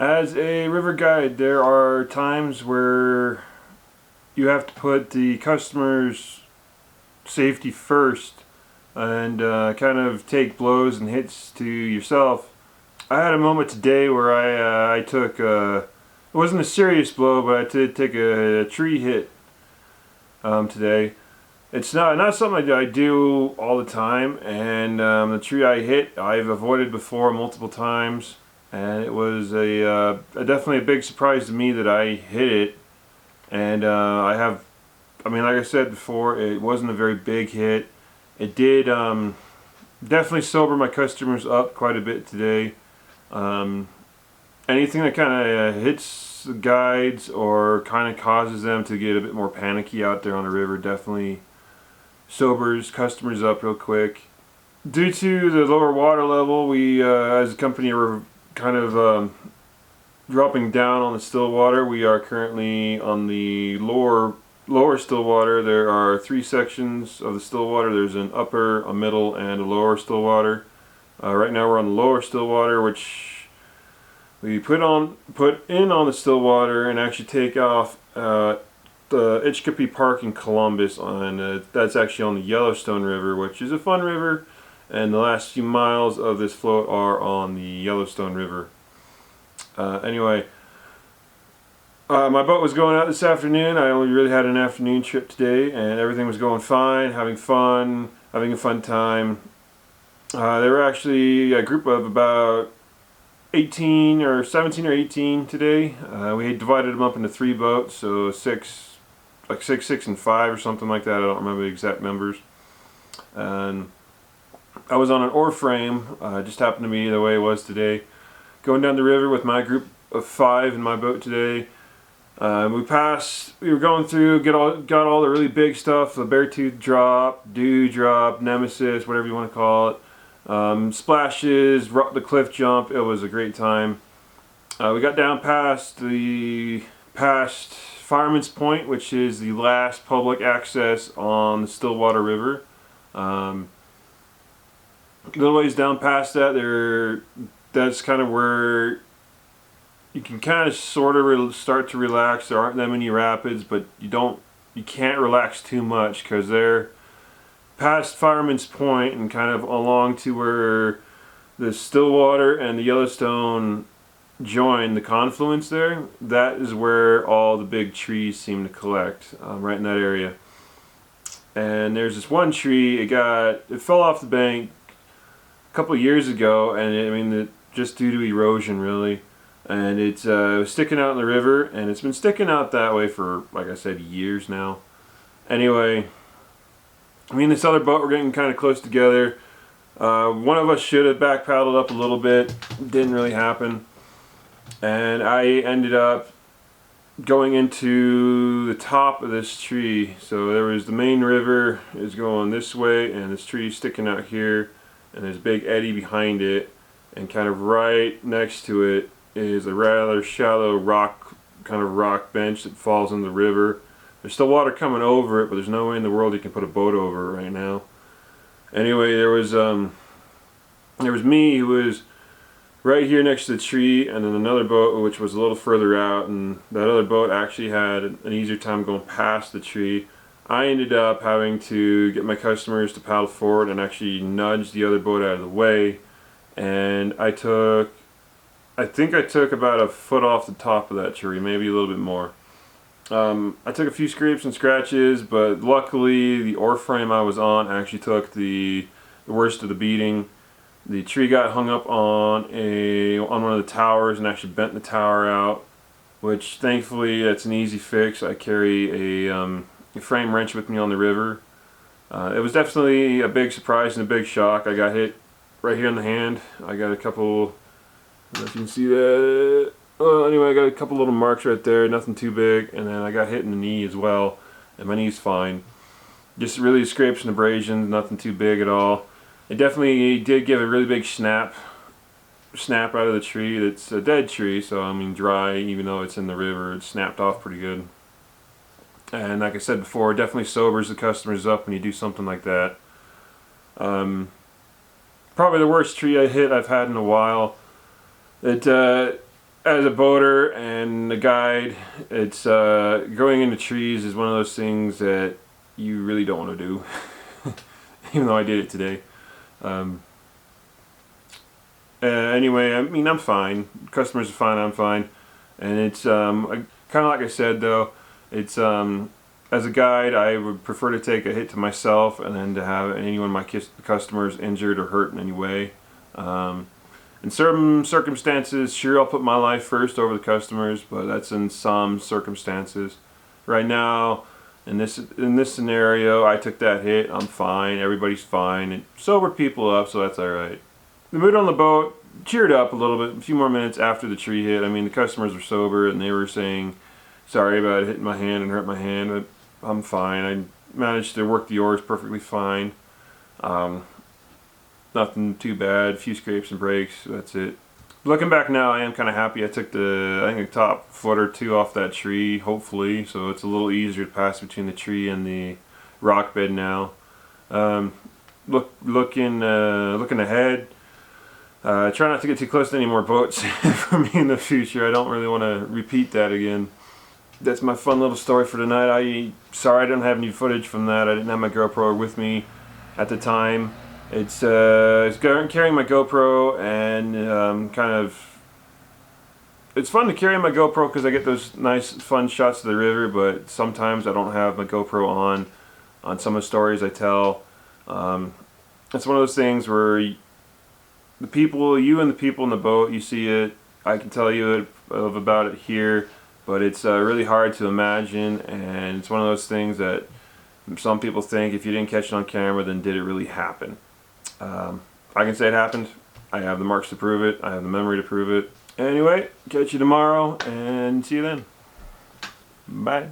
As a river guide, there are times where you have to put the customer's safety first and kind of take blows and hits to yourself. I had a moment today where I took it wasn't a serious blow, but I did take a tree hit today. It's not something I do all the time, and the tree I hit I've avoided before multiple times, and it was definitely a big surprise to me that I hit it. And I mean, like I said before, it wasn't a very big hit. It did definitely sober my customers up quite a bit today. Anything that kind of hits the guides or kind of causes them to get a bit more panicky out there on the river definitely sobers customers up real quick. Due to the lower water level, we as a company were kind of dropping down on the still water. We are currently on the lower still water. There are three sections of the still water. There's an upper, a middle, and a lower still water. Right now we're on the lower still water, which we put in on the still water and actually take off the Itchkippy Park in Columbus, and that's actually on the Yellowstone River, which is a fun river, and the last few miles of this float are on the Yellowstone River. Anyway, my boat was going out this afternoon. I only really had an afternoon trip today, and everything was going fine, having a fun time. There were actually a group of about 18 or 17 or 18 today. We had divided them up into three boats, so six, and five or something like that. I don't remember the exact numbers. And I was on an oar frame. Just happened to be the way it was today. Going down the river with my group of five in my boat today. We were going through, got all the really big stuff, the Beartooth Drop, Dew Drop, Nemesis, whatever you want to call it. Splashes, the cliff jump. It was a great time. We got down past Fireman's Point, which is the last public access on the Stillwater River. A little ways down past that, that's kind of where you can kind of sort of start to relax. There aren't that many rapids, but you can't relax too much because they're past Fireman's Point and kind of along to where the Stillwater and the Yellowstone join the confluence there. That is where all the big trees seem to collect, right in that area. And there's this one tree, it fell off the bank a couple of years ago, and just due to erosion really. And it was sticking out in the river, and it's been sticking out that way for, like I said, years now. Anyway, me and this other boat were getting kind of close together. One of us should have back paddled up a little bit. Didn't really happen. And I ended up going into the top of this tree. So there was the main river is going this way, and this tree sticking out here, and there's a big eddy behind it, and kind of right next to it is a rather shallow rock bench that falls in the river. There's still water coming over it, but there's no way in the world you can put a boat over it right now. Anyway, there was me, who was right here next to the tree, and then another boat which was a little further out, and that other boat actually had an easier time going past the tree. I ended up having to get my customers to paddle forward and actually nudge the other boat out of the way, and I think I took about a foot off the top of that tree, maybe a little bit more. I took a few scrapes and scratches, but luckily the oar frame I was on actually took the worst of the beating. The tree got hung up on one of the towers and actually bent the tower out, which thankfully that's an easy fix. I carry a frame wrench with me on the river. It was definitely a big surprise and a big shock. I got hit right here in the hand. I got a couple, I don't know if you can see that. Well, anyway, I got a couple little marks right there, nothing too big, and then I got hit in the knee as well, and my knee's fine. Just really scrapes and abrasions, nothing too big at all. It definitely did give a really big snap out of the tree. It's a dead tree, so I mean dry, even though it's in the river, it snapped off pretty good. And like I said before, it definitely sobers the customers up when you do something like that. Probably the worst tree I've had in a while. as a boater and a guide, it's going into trees is one of those things that you really don't want to do. Even though I did it today. Anyway, I mean, I'm fine. Customers are fine. I'm fine. And it's kind of like I said though. It's as a guide, I would prefer to take a hit to myself and then to have anyone of my customers injured or hurt in any way. In certain circumstances, sure, I'll put my life first over the customers, but that's in some circumstances. Right now, in this scenario, I took that hit. I'm fine. Everybody's fine. It sobered people up, so that's all right. The mood on the boat cheered up a little bit. A few more minutes after the tree hit. I mean, the customers were sober and they were saying, "Sorry about hitting my hand and hurt my hand, but I'm fine. I managed to work the oars perfectly fine. Nothing too bad. A few scrapes and breaks. That's it." Looking back now, I am kind of happy I took I think the top foot or two off that tree, hopefully, so it's a little easier to pass between the tree and the rock bed now. Looking ahead, try not to get too close to any more boats for me in the future. I don't really want to repeat that again. That's my fun little story for tonight. Sorry I don't have any footage from that. I didn't have my GoPro with me at the time. It's carrying my GoPro and it's fun to carry my GoPro because I get those nice fun shots of the river, but sometimes I don't have my GoPro on some of the stories I tell. It's one of those things where you and the people in the boat, you see it, I can tell you about it here, but it's really hard to imagine, and it's one of those things that some people think if you didn't catch it on camera, then did it really happen? I can say it happened. I have the marks to prove it. I have the memory to prove it. Anyway, catch you tomorrow and see you then. Bye.